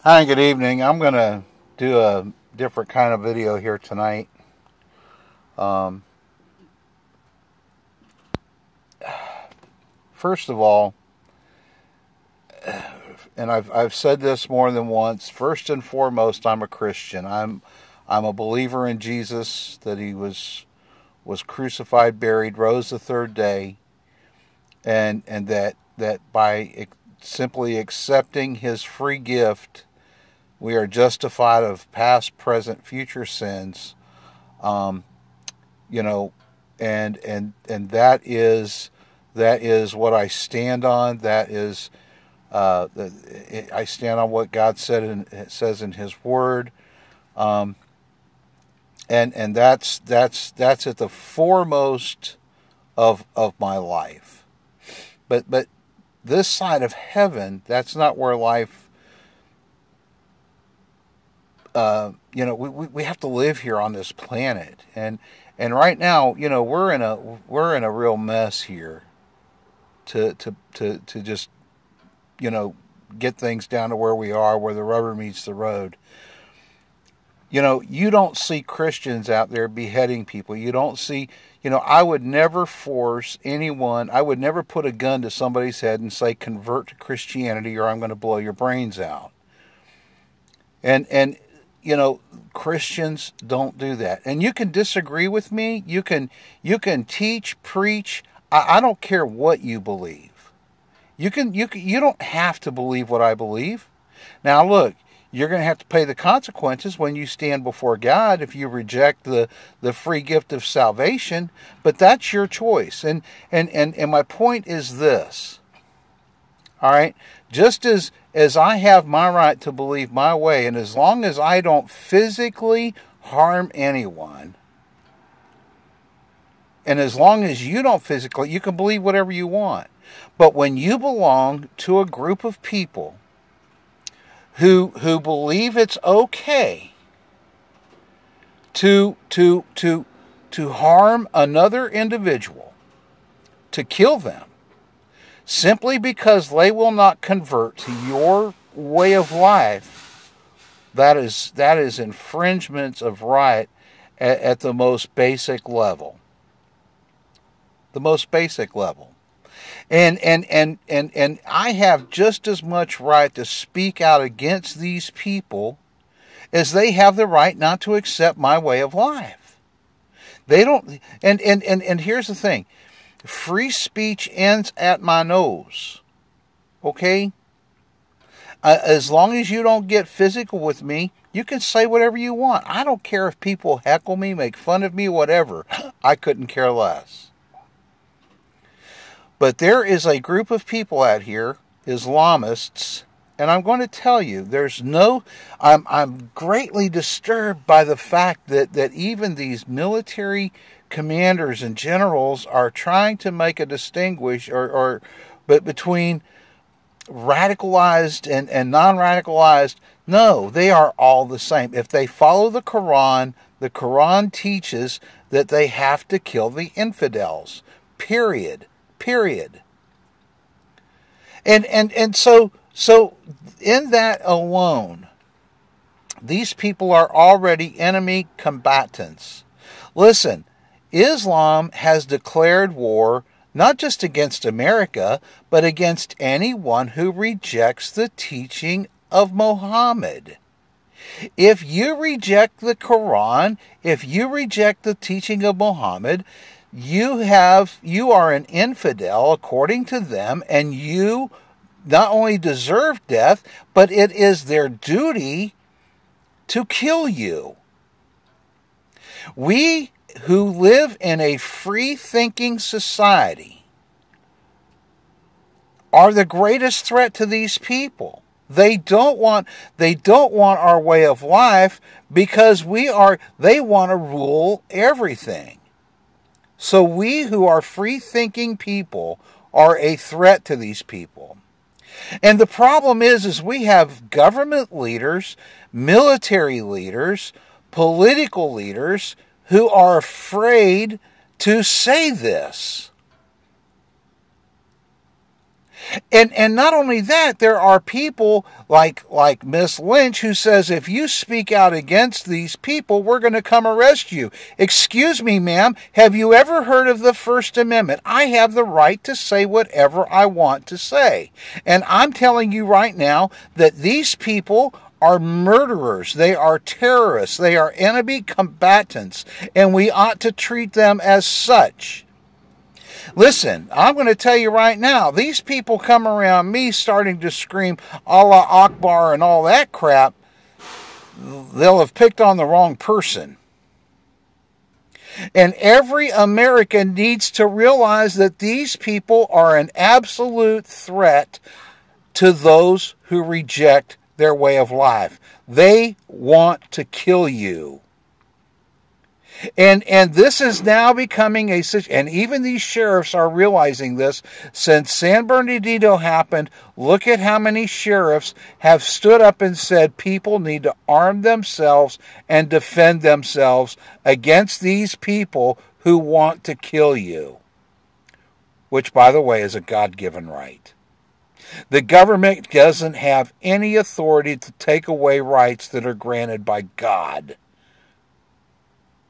Hi, good evening. I'm going to do a different kind of video here tonight. Um, First of all, and I've said this more than once. First and foremost, I'm a Christian. I'm a believer in Jesus, that he was crucified, buried, rose the third day, and that by simply accepting his free gift, we are justified of past, present, future sins. Um, you know, and that is what I stand on. That is, I stand on what God says in His Word, um, and that's at the foremost of my life. But this side of heaven, that's not where life. We have to live here on this planet, and right now, we're in a real mess here to just get things down to where we are, where the rubber meets the road. You don't see Christians out there beheading people. You don't see, I would never force anyone, I would never put a gun to somebody's head and say, convert to Christianity or I'm going to blow your brains out. And Christians don't do that. And you can disagree with me. You can teach, preach. I don't care what you believe. You don't have to believe what I believe. Now look, you're going to have to pay the consequences when you stand before God if you reject the free gift of salvation, but that's your choice. And my point is this. All right? Just as I have my right to believe my way, and as long as I don't physically harm anyone, and as long as you don't physically, you can believe whatever you want. But when you belong to a group of people who believe it's okay to harm another individual, to kill them, simply because they will not convert to your way of life, that is infringements of right at the most basic level. The most basic level. And I have just as much right to speak out against these people as they have the right not to accept my way of life. They don't, and here's the thing. Free speech ends at my nose. Okay? As long as you don't get physical with me, you can say whatever you want. I don't care if people heckle me, make fun of me, whatever. I couldn't care less. But there is a group of people out here, Islamists, and I'm going to tell you, I'm greatly disturbed by the fact that even these military commanders and generals are trying to make a but between radicalized and non-radicalized. No, they are all the same. If they follow the Quran teaches that they have to kill the infidels. Period. And so in that alone, these people are already enemy combatants. Listen, Islam has declared war not just against America, but against anyone who rejects the teaching of Muhammad. If you reject the Quran, if you reject the teaching of Muhammad, you are an infidel according to them, and you not only deserve death, but it is their duty to kill you. We who live in a free-thinking society are the greatest threat to these people. They don't want our way of life because they want to rule everything. So we who are free-thinking people are a threat to these people. And the problem is we have government leaders, military leaders, political leaders who are afraid to say this. And not only that, there are people like Miss Lynch who says, if you speak out against these people, we're going to come arrest you. Excuse me, ma'am, have you ever heard of the First Amendment? I have the right to say whatever I want to say. And I'm telling you right now that these people are murderers. They are terrorists. They are enemy combatants. And we ought to treat them as such. Listen, I'm going to tell you right now, these people come around me starting to scream Allah Akbar and all that crap, they'll have picked on the wrong person. And every American needs to realize that these people are an absolute threat to those who reject their way of life. They want to kill you. And this is now becoming a situation, and even these sheriffs are realizing this. Since San Bernardino happened, look at how many sheriffs have stood up and said people need to arm themselves and defend themselves against these people who want to kill you. Which, by the way, is a God-given right. The government doesn't have any authority to take away rights that are granted by God.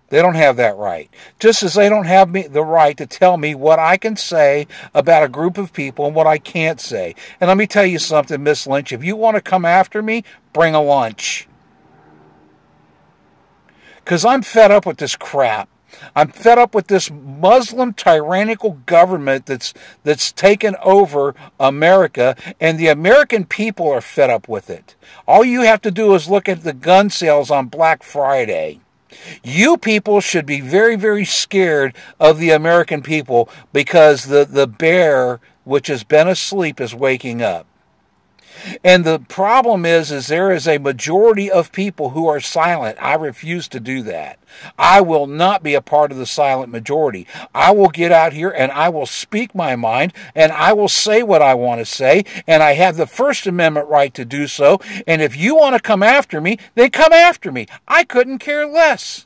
They don't have that right. Just as they don't have the right to tell me what I can say about a group of people and what I can't say. And let me tell you something, Miss Lynch. If you want to come after me, bring a lunch. Because I'm fed up with this crap. I'm fed up with this Muslim tyrannical government that's taken over America, and the American people are fed up with it. All you have to do is look at the gun sales on Black Friday. You people should be very, very scared of the American people because the bear, which has been asleep, is waking up. And the problem is there is a majority of people who are silent. I refuse to do that. I will not be a part of the silent majority. I will get out here and I will speak my mind and I will say what I want to say, and I have the First Amendment right to do so. And if you want to come after me, then come after me. I couldn't care less.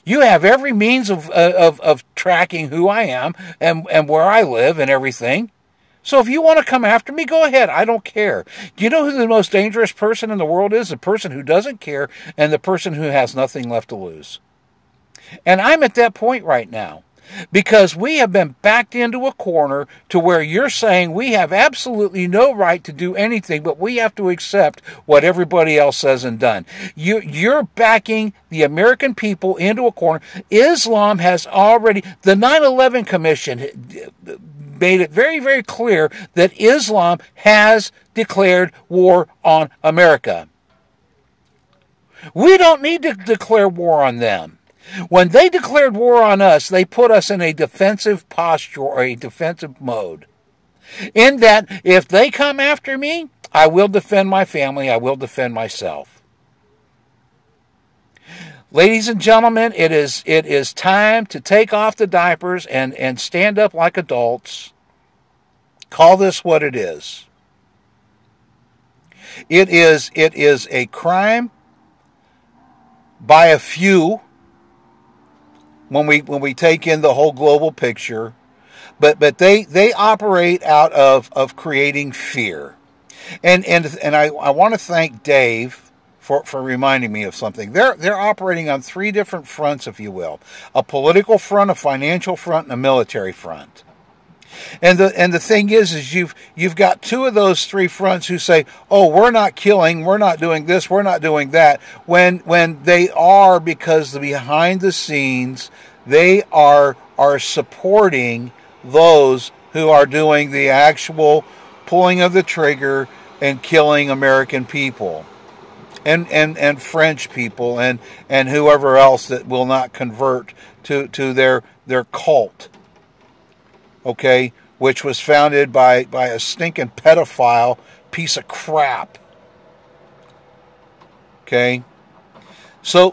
You have every means of tracking who I am and where I live and everything. So if you want to come after me, go ahead. I don't care. Do you know who the most dangerous person in the world is? The person who doesn't care and the person who has nothing left to lose. And I'm at that point right now because we have been backed into a corner to where you're saying we have absolutely no right to do anything, but we have to accept what everybody else says and done. You're backing the American people into a corner. Islam has already, the 9/11 Commission made it very, very clear that Islam has declared war on America. We don't need to declare war on them. When they declared war on us, they put us in a defensive posture or a defensive mode. In that, if they come after me, I will defend my family, I will defend myself. Ladies and gentlemen, it is time to take off the diapers and stand up like adults. Call this what it is. It is a crime by a few when we take in the whole global picture, but they operate out of creating fear. And I want to thank Dave for reminding me of something. They're operating on three different fronts, if you will. A political front, a financial front, and a military front. And the thing is you've got two of those three fronts who say, oh, we're not killing, we're not doing this, we're not doing that, when they are, because behind the scenes they are supporting those who are doing the actual pulling of the trigger and killing American people. And French people and whoever else that will not convert to their cult, okay, which was founded by a stinking pedophile piece of crap. Okay, so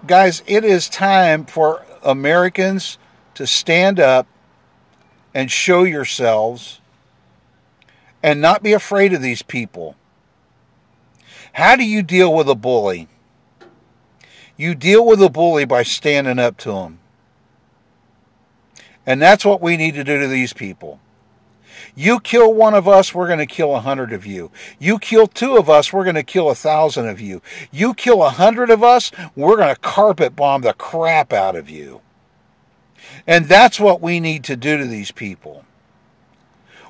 guys, it is time for Americans to stand up and show yourselves and not be afraid of these people. How do you deal with a bully? You deal with a bully by standing up to him. And that's what we need to do to these people. You kill one of us, we're going to kill 100 of you. You kill 2 of us, we're going to kill 1,000 of you. You kill 100 of us, we're going to carpet bomb the crap out of you. And that's what we need to do to these people.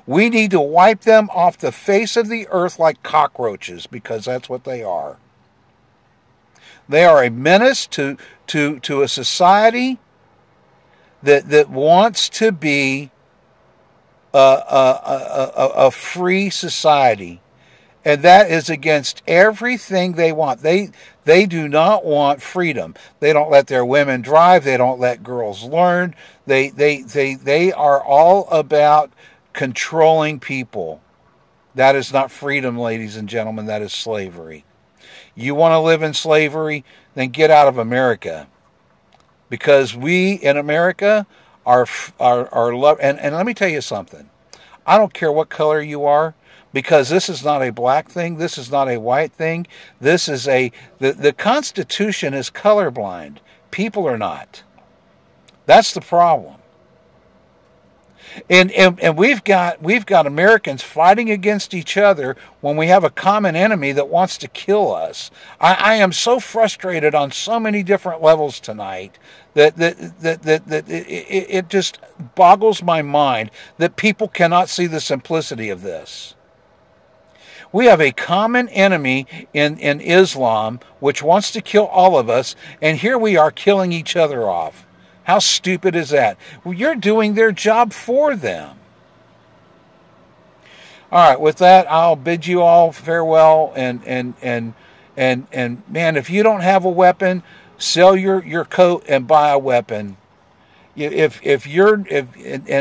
We need to wipe them off the face of the earth like cockroaches, because that's what they are. They are a menace to a society that wants to be a free society. And that is against everything they want. They do not want freedom. They don't let their women drive. They don't let girls learn. They are all about controlling people. That is not freedom, ladies and gentlemen. That is slavery. You want to live in slavery? Then get out of America. Because we in America are love. And let me tell you something. I don't care what color you are, because this is not a black thing. This is not a white thing. This is the Constitution is colorblind. People are not. That's the problem. And we've got Americans fighting against each other when we have a common enemy that wants to kill us. I am so frustrated on so many different levels tonight that it just boggles my mind that people cannot see the simplicity of this. We have a common enemy in Islam which wants to kill all of us, and here we are killing each other off. How stupid is that? Well, you're doing their job for them. All right, with that, I'll bid you all farewell. And man, if you don't have a weapon, sell your coat and buy a weapon. And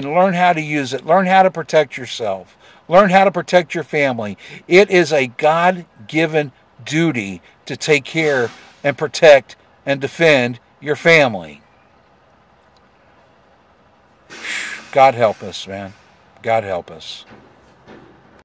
learn how to use it. Learn how to protect yourself. Learn how to protect your family. It is a God-given duty to take care and protect and defend your family. God help us, man. God help us.